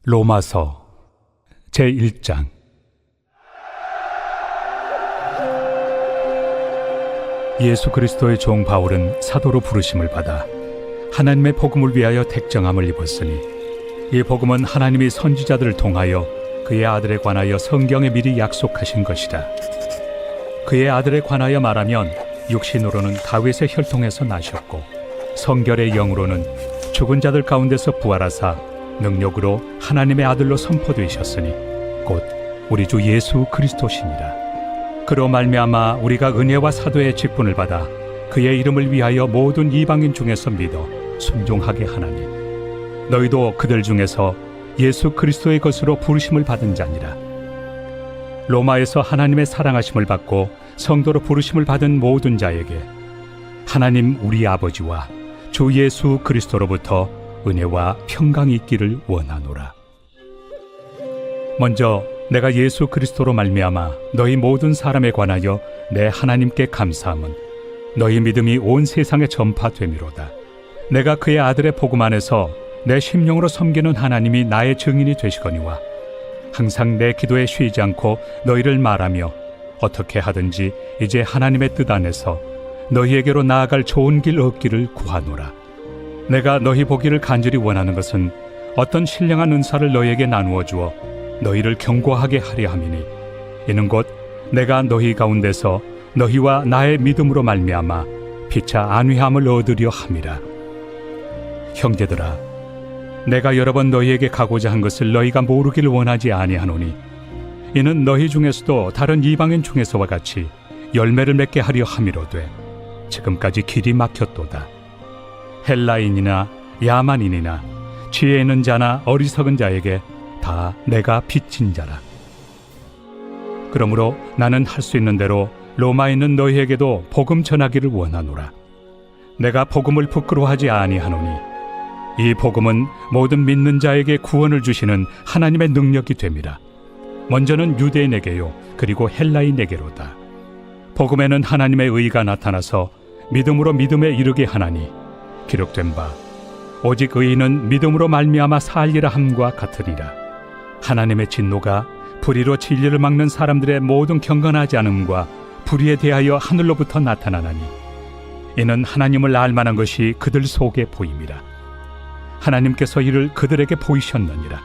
로마서 제1장. 예수 그리스도의 종 바울은 사도로 부르심을 받아 하나님의 복음을 위하여 택정함을 입었으니, 이 복음은 하나님이 선지자들을 통하여 그의 아들에 관하여 성경에 미리 약속하신 것이라. 그의 아들에 관하여 말하면 육신으로는 다윗의 혈통에서 나셨고, 성결의 영으로는 죽은 자들 가운데서 부활하사 능력으로 하나님의 아들로 선포되셨으니 곧 우리 주 예수 그리스도시니라. 그로 말미암아 우리가 은혜와 사도의 직분을 받아 그의 이름을 위하여 모든 이방인 중에서 믿어 순종하게 하나니, 너희도 그들 중에서 예수 그리스도의 것으로 부르심을 받은 자니라. 로마에서 하나님의 사랑하심을 받고 성도로 부르심을 받은 모든 자에게 하나님 우리 아버지와 주 예수 그리스도로부터 은혜와 평강이 있기를 원하노라. 먼저 내가 예수 그리스도로 말미암아 너희 모든 사람에 관하여 내 하나님께 감사함은 너희 믿음이 온 세상에 전파됨이로다. 내가 그의 아들의 복음 안에서 내 심령으로 섬기는 하나님이 나의 증인이 되시거니와, 항상 내 기도에 쉬지 않고 너희를 말하며 어떻게 하든지 이제 하나님의 뜻 안에서 너희에게로 나아갈 좋은 길 얻기를 구하노라. 내가 너희 보기를 간절히 원하는 것은 어떤 신령한 은사를 너희에게 나누어 주어 너희를 견고하게 하려 함이니, 이는 곧 내가 너희 가운데서 너희와 나의 믿음으로 말미암아 피차 안위함을 얻으려 함이라. 형제들아, 내가 여러 번 너희에게 가고자 한 것을 너희가 모르기를 원하지 아니하노니, 이는 너희 중에서도 다른 이방인 중에서와 같이 열매를 맺게 하려 함이로되 지금까지 길이 막혔도다. 헬라인이나 야만인이나 지혜 있는 자나 어리석은 자에게 다 내가 빚진 자라. 그러므로 나는 할 수 있는 대로 로마에 있는 너희에게도 복음 전하기를 원하노라. 내가 복음을 부끄러워하지 아니하노니, 이 복음은 모든 믿는 자에게 구원을 주시는 하나님의 능력이 됨이라. 먼저는 유대인에게요, 그리고 헬라인에게로다. 복음에는 하나님의 의가 나타나서 믿음으로 믿음에 이르게 하나니, 기록된 바 오직 의인은 믿음으로 말미암아 살리라 함과 같으니라. 하나님의 진노가 불의로 진리를 막는 사람들의 모든 경건하지 않음과 불의에 대하여 하늘로부터 나타나나니, 이는 하나님을 알만한 것이 그들 속에 보임이라. 하나님께서 이를 그들에게 보이셨느니라.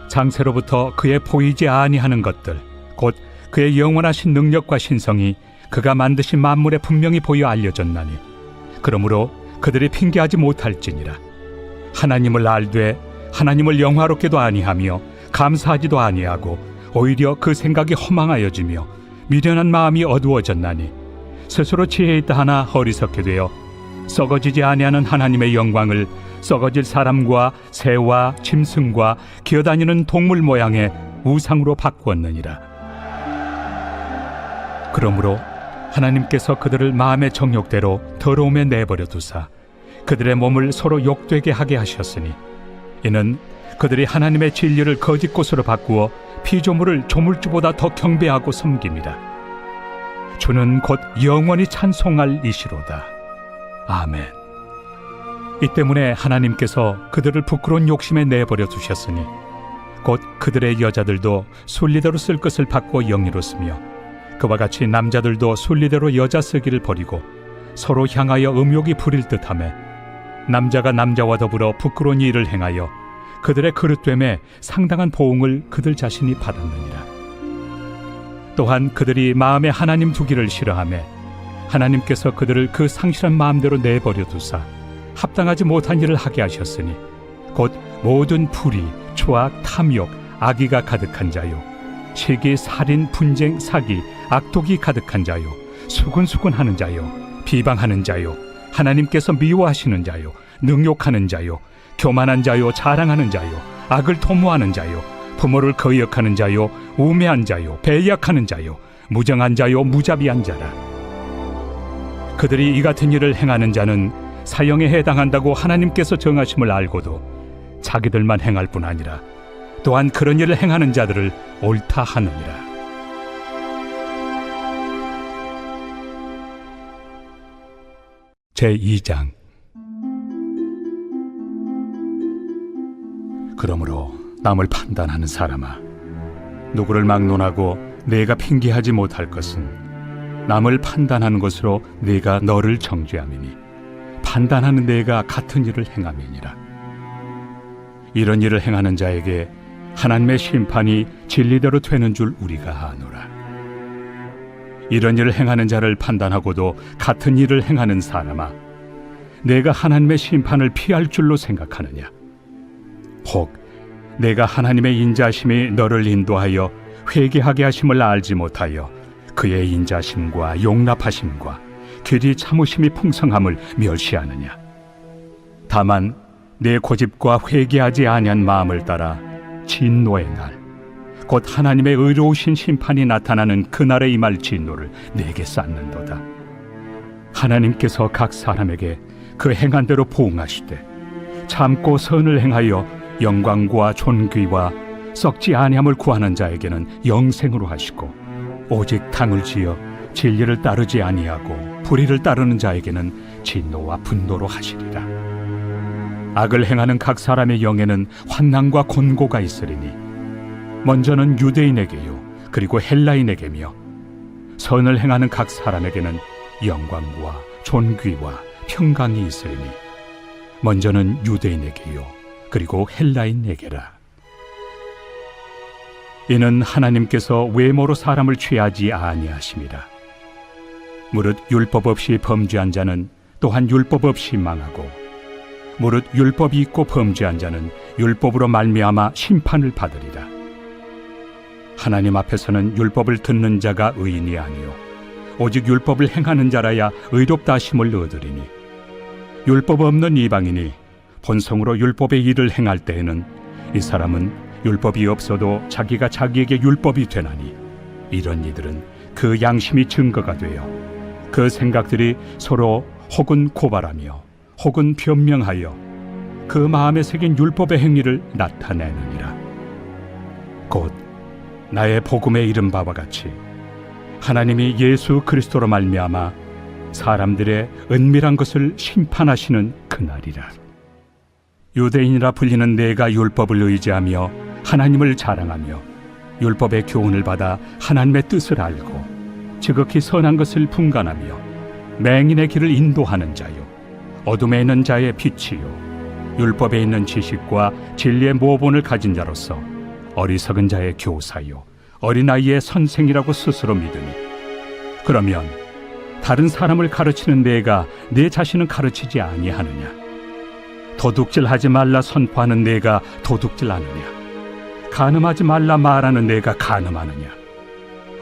장세로부터 그의 보이지 아니하는 것들, 곧 그의 영원하신 능력과 신성이 그가 만드신 만물에 분명히 보여 알려졌나니, 그러므로 그들이 핑계하지 못할지니라. 하나님을 알되 하나님을 영화롭게도 아니하며 감사하지도 아니하고 오히려 그 생각이 허망하여지며 미련한 마음이 어두워졌나니, 스스로 지혜 있다 하나 어리석게 되어 썩어지지 아니하는 하나님의 영광을 썩어질 사람과 새와 짐승과 기어다니는 동물 모양의 우상으로 바꾸었느니라. 그러므로 하나님께서 그들을 마음의 정욕대로 더러움에 내버려 두사 그들의 몸을 서로 욕되게 하게 하셨으니, 이는 그들이 하나님의 진리를 거짓 곳으로 바꾸어 피조물을 조물주보다 더 경배하고 섬깁니다. 주는 곧 영원히 찬송할 이시로다. 아멘. 이 때문에 하나님께서 그들을 부끄러운 욕심에 내버려 두셨으니, 곧 그들의 여자들도 순리대로 쓸 것을 바꾸어 영리로 쓰며, 그와 같이 남자들도 순리대로 여자 쓰기를 버리고 서로 향하여 음욕이 부릴 듯하며, 남자가 남자와 더불어 부끄러운 일을 행하여 그들의 그릇됨에 상당한 보응을 그들 자신이 받았느니라. 또한 그들이 마음에 하나님 두기를 싫어하며 하나님께서 그들을 그 상실한 마음대로 내버려 두사 합당하지 못한 일을 하게 하셨으니, 곧 모든 불의, 추악, 탐욕, 악의가 가득한 자요, 시기, 살인, 분쟁, 사기, 악독이 가득한 자요, 수근수근하는 자요, 비방하는 자요, 하나님께서 미워하시는 자요, 능욕하는 자요, 교만한 자요, 자랑하는 자요, 악을 도모하는 자요, 부모를 거역하는 자요, 우매한 자요, 배약하는 자요, 무정한 자요, 무자비한 자라. 그들이 이 같은 일을 행하는 자는 사형에 해당한다고 하나님께서 정하심을 알고도 자기들만 행할 뿐 아니라 또한 그런 일을 행하는 자들을 옳다 하느니라. 제2장. 그러므로 남을 판단하는 사람아, 누구를 막론하고 내가 핑계하지 못할 것은 남을 판단하는 것으로 네가 너를 정죄함이니 판단하는 내가 같은 일을 행함이니라. 이런 일을 행하는 자에게 하나님의 심판이 진리대로 되는 줄 우리가 아노라. 이런 일을 행하는 자를 판단하고도 같은 일을 행하는 사람아, 내가 하나님의 심판을 피할 줄로 생각하느냐? 혹 내가 하나님의 인자심이 너를 인도하여 회개하게 하심을 알지 못하여 그의 인자심과 용납하심과 길이 참으심이 풍성함을 멸시하느냐? 다만 내 고집과 회개하지 아니한 마음을 따라 진노의 날, 곧 하나님의 의로우신 심판이 나타나는 그날에 임할 진노를 내게 쌓는도다. 하나님께서 각 사람에게 그 행한 대로 보응하시되 참고 선을 행하여 영광과 존귀와 썩지 아니함을 구하는 자에게는 영생으로 하시고, 오직 당을 지어 진리를 따르지 아니하고 불의를 따르는 자에게는 진노와 분노로 하시리라. 악을 행하는 각 사람의 영에는 환난과 곤고가 있으리니 먼저는 유대인에게요 그리고 헬라인에게며, 선을 행하는 각 사람에게는 영광과 존귀와 평강이 있으리니 먼저는 유대인에게요 그리고 헬라인에게라. 이는 하나님께서 외모로 사람을 취하지 아니하심이라. 무릇 율법 없이 범죄한 자는 또한 율법 없이 망하고, 무릇 율법이 있고 범죄한 자는 율법으로 말미암아 심판을 받으리라. 하나님 앞에서는 율법을 듣는 자가 의인이 아니요 오직 율법을 행하는 자라야 의롭다 하심을 얻으리니, 율법 없는 이방인이 본성으로 율법의 일을 행할 때에는 이 사람은 율법이 없어도 자기가 자기에게 율법이 되나니, 이런 이들은 그 양심이 증거가 되어 그 생각들이 서로 혹은 고발하며 혹은 변명하여 그 마음에 새긴 율법의 행위를 나타내느니라. 곧 나의 복음에 이른 바와 같이 하나님이 예수 그리스도로 말미암아 사람들의 은밀한 것을 심판하시는 그날이라. 유대인이라 불리는 내가 율법을 의지하며 하나님을 자랑하며 율법의 교훈을 받아 하나님의 뜻을 알고 지극히 선한 것을 분간하며 맹인의 길을 인도하는 자요 어둠에 있는 자의 빛이요 율법에 있는 지식과 진리의 모본을 가진 자로서 어리석은 자의 교사요 어린아이의 선생이라고 스스로 믿으니, 그러면 다른 사람을 가르치는 내가 내 자신은 가르치지 아니하느냐? 도둑질하지 말라 선포하는 내가 도둑질하느냐? 간음하지 말라 말하는 내가 간음하느냐?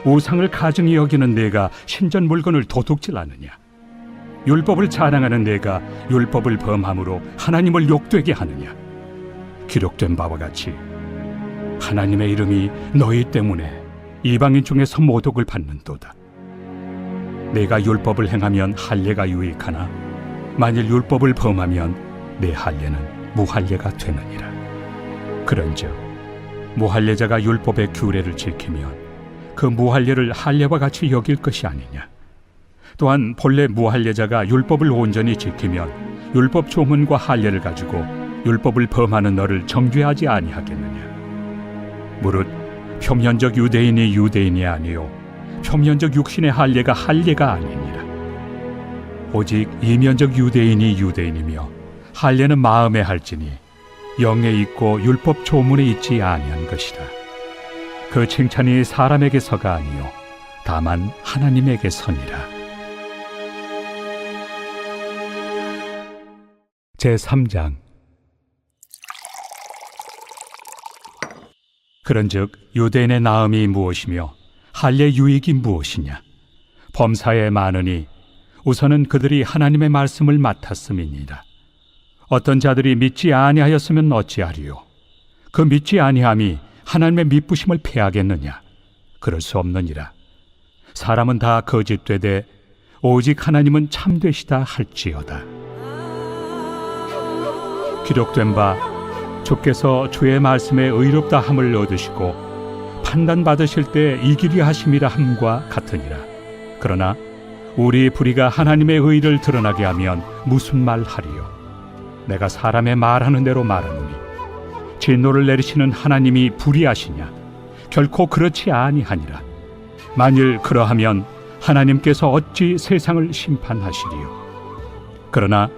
우상을 가증히 여기는 내가 신전 물건을 도둑질하느냐? 율법을 자랑하는 내가 율법을 범함으로 하나님을 욕되게 하느냐? 기록된 바와 같이 하나님의 이름이 너희 때문에 이방인 중에서 모독을 받는도다. 내가 율법을 행하면 할례가 유익하나 만일 율법을 범하면 내 할례는 무할례가 되느니라. 그런즉 무할례자가 율법의 규례를 지키면 그 무할례를 할례와 같이 여길 것이 아니냐? 또한 본래 무할례자가 율법을 온전히 지키면 율법 조문과 할례를 가지고 율법을 범하는 너를 정죄하지 아니하겠느냐? 무릇 표면적 유대인이 유대인이 아니요 표면적 육신의 할례가 할례가 아니니라. 오직 이면적 유대인이 유대인이며 할례는 마음에 할지니 영에 있고 율법 조문에 있지 아니한 것이라. 그 칭찬이 사람에게서가 아니요 다만 하나님에게서니라. 제3장. 그런즉 유대인의 나음이 무엇이며 할례 유익이 무엇이냐? 범사에 많으니 우선은 그들이 하나님의 말씀을 맡았음이니라. 어떤 자들이 믿지 아니하였으면 어찌하리요? 그 믿지 아니함이 하나님의 미쁘심을 패하겠느냐? 그럴 수 없느니라. 사람은 다 거짓되되 오직 하나님은 참되시다 할지어다. 기록된 바 주께서 주의 말씀에 의롭다 함을 얻으시고 판단받으실 때 이기리 하심이라 함과 같으니라. 그러나 우리 불의가 하나님의 의를 드러나게 하면 무슨 말 하리요? 내가 사람의 말하는 대로 말하노니 진노를 내리시는 하나님이 불의하시냐? 결코 그렇지 아니하니라. 만일 그러하면 하나님께서 어찌 세상을 심판하시리요? 그러나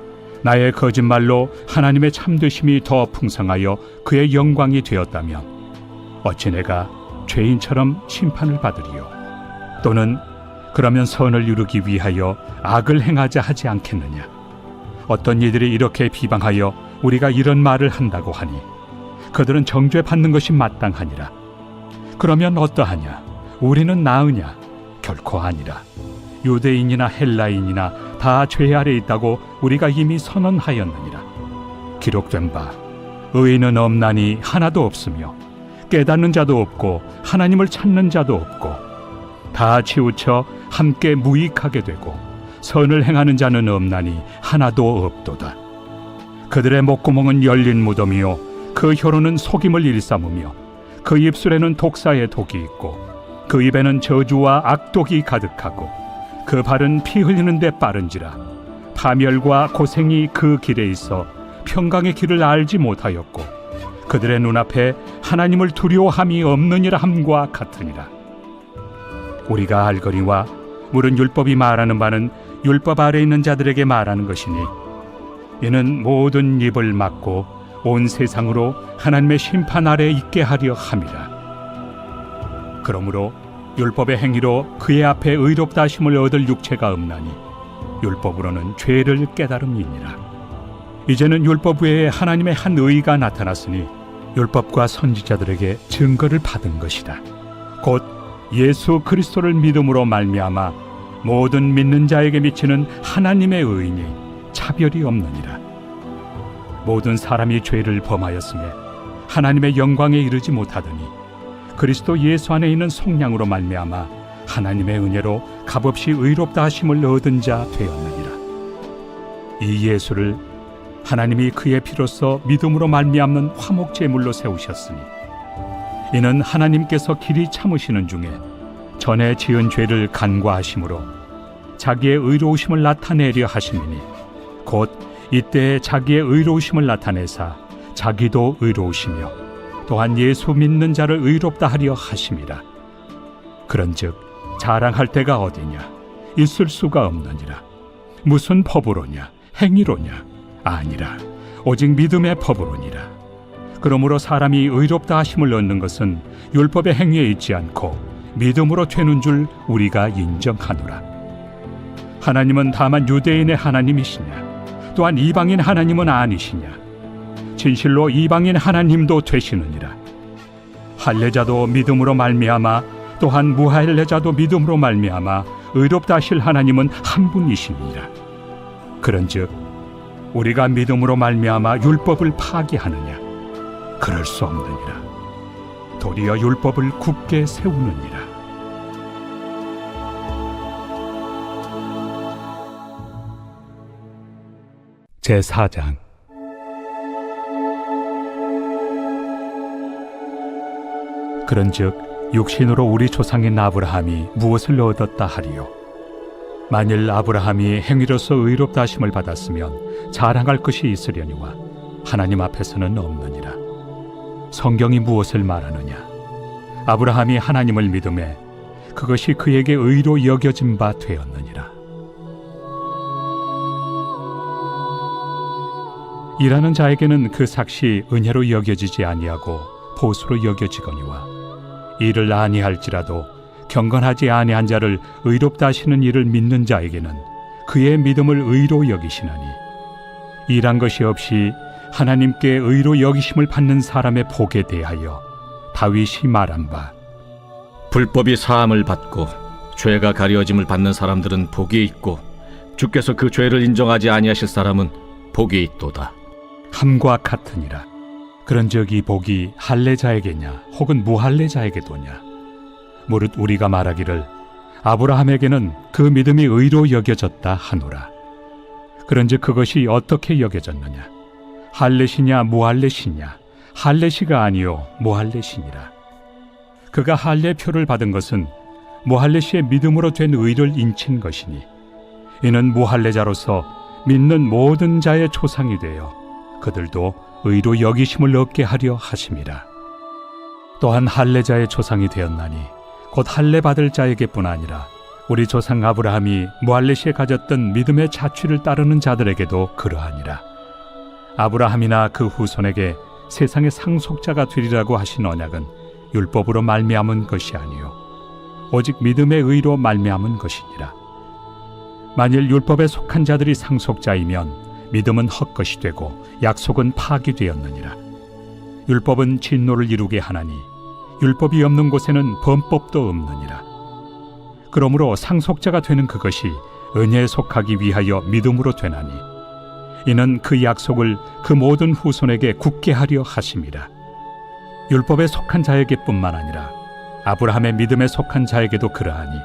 나의 거짓말로 하나님의 참되심이 더 풍성하여 그의 영광이 되었다면 어찌 내가 죄인처럼 심판을 받으리요? 또는 그러면 선을 이루기 위하여 악을 행하자 하지 않겠느냐? 어떤 이들이 이렇게 비방하여 우리가 이런 말을 한다고 하니 그들은 정죄받는 것이 마땅하니라. 그러면 어떠하냐? 우리는 나으냐? 결코 아니라. 유대인이나 헬라인이나 다 죄 아래 있다고 우리가 이미 선언하였느니라. 기록된 바 의인은 없나니 하나도 없으며 깨닫는 자도 없고 하나님을 찾는 자도 없고 다 치우쳐 함께 무익하게 되고 선을 행하는 자는 없나니 하나도 없도다. 그들의 목구멍은 열린 무덤이요 그 혀로는 속임을 일삼으며 그 입술에는 독사의 독이 있고 그 입에는 저주와 악독이 가득하고 그 발은 피 흘리는 데 빠른지라. 파멸과 고생이 그 길에 있어 평강의 길을 알지 못하였고 그들의 눈앞에 하나님을 두려워함이 없느니라 함과 같으니라. 우리가 알거니와 물은 율법이 말하는 바는 율법 아래 있는 자들에게 말하는 것이니 이는 모든 입을 막고 온 세상으로 하나님의 심판 아래 있게 하려 함이라. 그러므로 율법의 행위로 그의 앞에 의롭다 하심을 얻을 육체가 없나니 율법으로는 죄를 깨달음이니라. 이제는 율법 외에 하나님의 한 의가 나타났으니 율법과 선지자들에게 증거를 받은 것이다. 곧 예수 그리스도를 믿음으로 말미암아 모든 믿는 자에게 미치는 하나님의 의인이 차별이 없느니라. 모든 사람이 죄를 범하였음에 하나님의 영광에 이르지 못하더니 그리스도 예수 안에 있는 속량으로 말미암아 하나님의 은혜로 값없이 의롭다 하심을 얻은 자 되었느니라. 이 예수를 하나님이 그의 피로써 믿음으로 말미암는 화목 제물로 세우셨으니 이는 하나님께서 길이 참으시는 중에 전에 지은 죄를 간과하심으로 자기의 의로우심을 나타내려 하심이니 곧 이때에 자기의 의로우심을 나타내사 자기도 의로우시며 또한 예수 믿는 자를 의롭다 하려 하심이라. 그런즉 자랑할 데가 어디냐? 있을 수가 없느니라. 무슨 법으로냐? 행위로냐? 아니라 오직 믿음의 법으로니라. 그러므로 사람이 의롭다 하심을 얻는 것은 율법의 행위에 있지 않고 믿음으로 되는 줄 우리가 인정하노라. 하나님은 다만 유대인의 하나님이시냐? 또한 이방인 하나님은 아니시냐? 진실로 이방인 하나님도 되시느니라. 할례자도 믿음으로 말미암아 또한 무할례자도 믿음으로 말미암아 의롭다 하실 하나님은 한 분이시니라. 그런즉 우리가 믿음으로 말미암아 율법을 파기하느냐? 그럴 수 없느니라. 도리어 율법을 굳게 세우느니라. 제4장. 그런즉 육신으로 우리 조상인 아브라함이 무엇을 얻었다 하리요? 만일 아브라함이 행위로서 의롭다 하심을 받았으면 자랑할 것이 있으려니와 하나님 앞에서는 없느니라. 성경이 무엇을 말하느냐? 아브라함이 하나님을 믿음에 그것이 그에게 의로 여겨진 바 되었느니라. 일하는 자에게는 그 삭시 은혜로 여겨지지 아니하고 보수로 여겨지거니와 일을 아니할지라도 경건하지 아니한 자를 의롭다 하시는 이를 믿는 자에게는 그의 믿음을 의로 여기시나니 일한 것이 없이 하나님께 의로 여기심을 받는 사람의 복에 대하여 다윗이 말한 바 불법이 사함을 받고 죄가 가려짐을 받는 사람들은 복이 있고 주께서 그 죄를 인정하지 아니하실 사람은 복이 있도다. 함과 같으니라. 그런즉 이 복이 할례자에게냐 혹은 무할례자에게도냐? 무릇 우리가 말하기를 아브라함에게는 그 믿음이 의로 여겨졌다 하노라. 그런즉 그것이 어떻게 여겨졌느냐? 할례시냐 무할례시냐? 할례시가 아니요 무할례시니라. 그가 할례표를 받은 것은 무할례시의 믿음으로 된 의를 인친 것이니 이는 무할례자로서 믿는 모든 자의 조상이 되어 그들도 의로 여기심을 얻게 하려 하심이라. 또한 할례자의 조상이 되었나니 곧 할례 받을 자에게뿐 아니라 우리 조상 아브라함이 무할레시에 가졌던 믿음의 자취를 따르는 자들에게도 그러하니라. 아브라함이나 그 후손에게 세상의 상속자가 되리라고 하신 언약은 율법으로 말미암은 것이 아니요 오직 믿음의 의로 말미암은 것이니라. 만일 율법에 속한 자들이 상속자이면 믿음은 헛것이 되고 약속은 파기되었느니라. 율법은 진노를 이루게 하나니 율법이 없는 곳에는 범법도 없느니라. 그러므로 상속자가 되는 그것이 은혜에 속하기 위하여 믿음으로 되나니 이는 그 약속을 그 모든 후손에게 굳게 하려 하심이라. 율법에 속한 자에게뿐만 아니라 아브라함의 믿음에 속한 자에게도 그러하니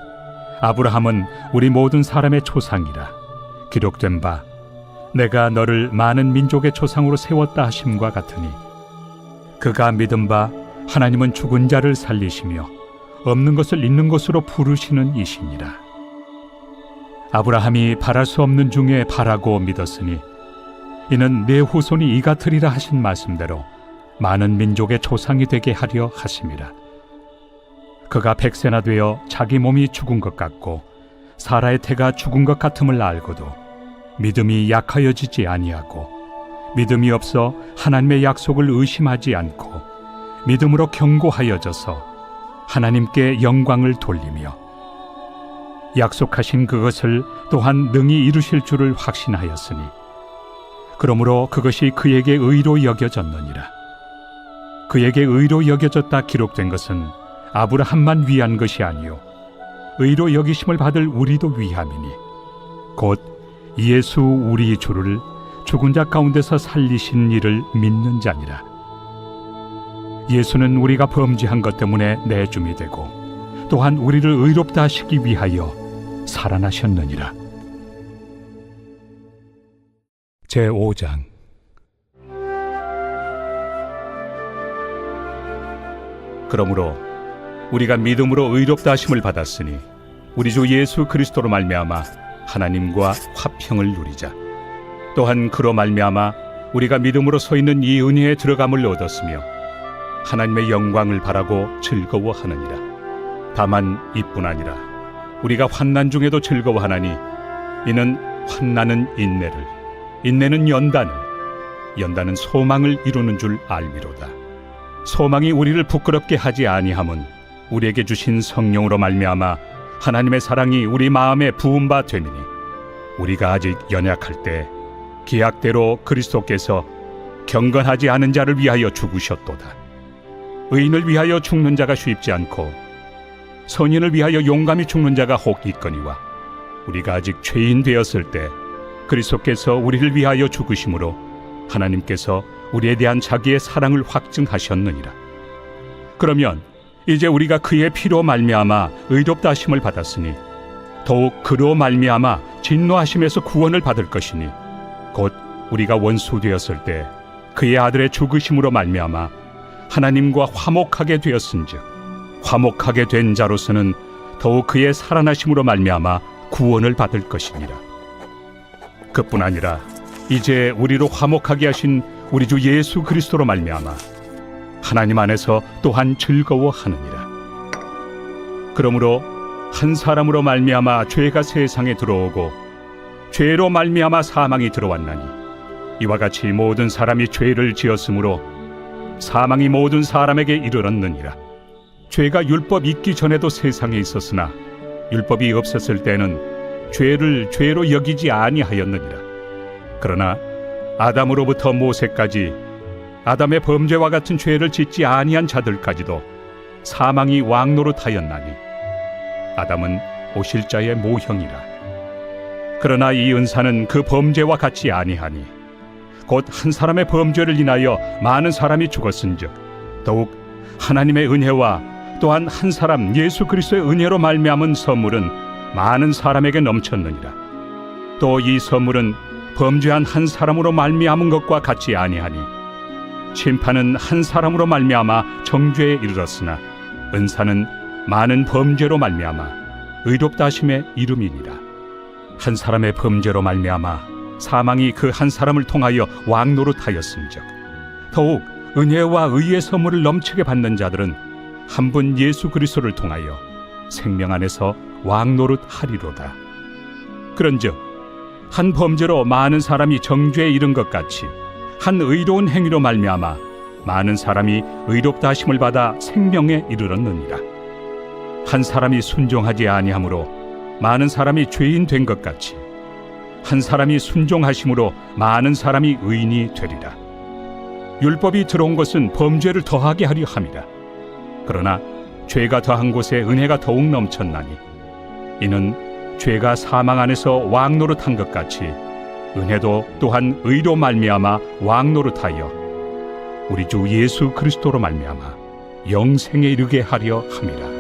아브라함은 우리 모든 사람의 조상이라. 기록된 바 내가 너를 많은 민족의 조상으로 세웠다 하심과 같으니 그가 믿은 바 하나님은 죽은 자를 살리시며 없는 것을 있는 것으로 부르시는 이시니라. 아브라함이 바랄 수 없는 중에 바라고 믿었으니 이는 내 후손이 이 같으리라 하신 말씀대로 많은 민족의 조상이 되게 하려 하심이라. 그가 100세나 되어 자기 몸이 죽은 것 같고 사라의 태가 죽은 것 같음을 알고도 믿음이 약하여지지 아니하고 믿음이 없어 하나님의 약속을 의심하지 않고 믿음으로 견고하여져서 하나님께 영광을 돌리며 약속하신 그것을 또한 능히 이루실 줄을 확신하였으니 그러므로 그것이 그에게 의로 여겨졌느니라. 그에게 의로 여겨졌다 기록된 것은 아브라함만 위한 것이 아니요 의로 여기심을 받을 우리도 위함이니 곧 예수 우리 주를 죽은 자 가운데서 살리신 이를 믿는 자니라. 예수는 우리가 범죄한 것 때문에 내줌이 되고 또한 우리를 의롭다 하시기 위하여 살아나셨느니라. 제5장. 그러므로 우리가 믿음으로 의롭다 하심을 받았으니 우리 주 예수 그리스도로 말미암아 하나님과 화평을 누리자. 또한 그로 말미암아 우리가 믿음으로 서 있는 이 은혜에 들어감을 얻었으며 하나님의 영광을 바라고 즐거워하느니라. 다만 이뿐 아니라 우리가 환난 중에도 즐거워하나니 이는 환난은 인내를, 인내는 연단을, 연단은 소망을 이루는 줄 알미로다. 소망이 우리를 부끄럽게 하지 아니함은 우리에게 주신 성령으로 말미암아 하나님의 사랑이 우리 마음에 부은 바 됨이니 우리가 아직 연약할 때 기약대로 그리스도께서 경건하지 않은 자를 위하여 죽으셨도다. 의인을 위하여 죽는 자가 쉽지 않고 선인을 위하여 용감히 죽는 자가 혹 있거니와 우리가 아직 죄인 되었을 때 그리스도께서 우리를 위하여 죽으심으로 하나님께서 우리에 대한 자기의 사랑을 확증하셨느니라. 그러면 이제 우리가 그의 피로 말미암아 의롭다 하심을 받았으니 더욱 그로 말미암아 진노하심에서 구원을 받을 것이니 곧 우리가 원수 되었을 때 그의 아들의 죽으심으로 말미암아 하나님과 화목하게 되었은즉 화목하게 된 자로서는 더욱 그의 살아나심으로 말미암아 구원을 받을 것이니라. 그뿐 아니라 이제 우리로 화목하게 하신 우리 주 예수 그리스도로 말미암아 하나님 안에서 또한 즐거워하느니라. 그러므로 한 사람으로 말미암아 죄가 세상에 들어오고 죄로 말미암아 사망이 들어왔나니 이와 같이 모든 사람이 죄를 지었으므로 사망이 모든 사람에게 이르렀느니라. 죄가 율법 있기 전에도 세상에 있었으나 율법이 없었을 때는 죄를 죄로 여기지 아니하였느니라. 그러나 아담으로부터 모세까지 아담의 범죄와 같은 죄를 짓지 아니한 자들까지도 사망이 왕노릇하였나니 아담은 오실 자의 모형이라. 그러나 이 은사는 그 범죄와 같이 아니하니 곧 한 사람의 범죄를 인하여 많은 사람이 죽었은즉 더욱 하나님의 은혜와 또한 한 사람 예수 그리스도의 은혜로 말미암은 선물은 많은 사람에게 넘쳤느니라. 또 이 선물은 범죄한 한 사람으로 말미암은 것과 같이 아니하니 심판은 한 사람으로 말미암아 정죄에 이르렀으나 은사는 많은 범죄로 말미암아 의롭다 하심의 이름이니라. 한 사람의 범죄로 말미암아 사망이 그 한 사람을 통하여 왕노릇하였은즉 더욱 은혜와 의의 선물을 넘치게 받는 자들은 한 분 예수 그리스도를 통하여 생명 안에서 왕노릇 하리로다. 그런즉 한 범죄로 많은 사람이 정죄에 이른 것 같이 한 의로운 행위로 말미암아 많은 사람이 의롭다 하심을 받아 생명에 이르렀느니라. 한 사람이 순종하지 아니함으로 많은 사람이 죄인 된 것 같이 한 사람이 순종하심으로 많은 사람이 의인이 되리라. 율법이 들어온 것은 범죄를 더하게 하려 함이라. 그러나 죄가 더한 곳에 은혜가 더욱 넘쳤나니 이는 죄가 사망 안에서 왕노릇한 것 같이 은혜도 또한 의로 말미암아 왕노릇하여 우리 주 예수 그리스도로 말미암아 영생에 이르게 하려 함이라.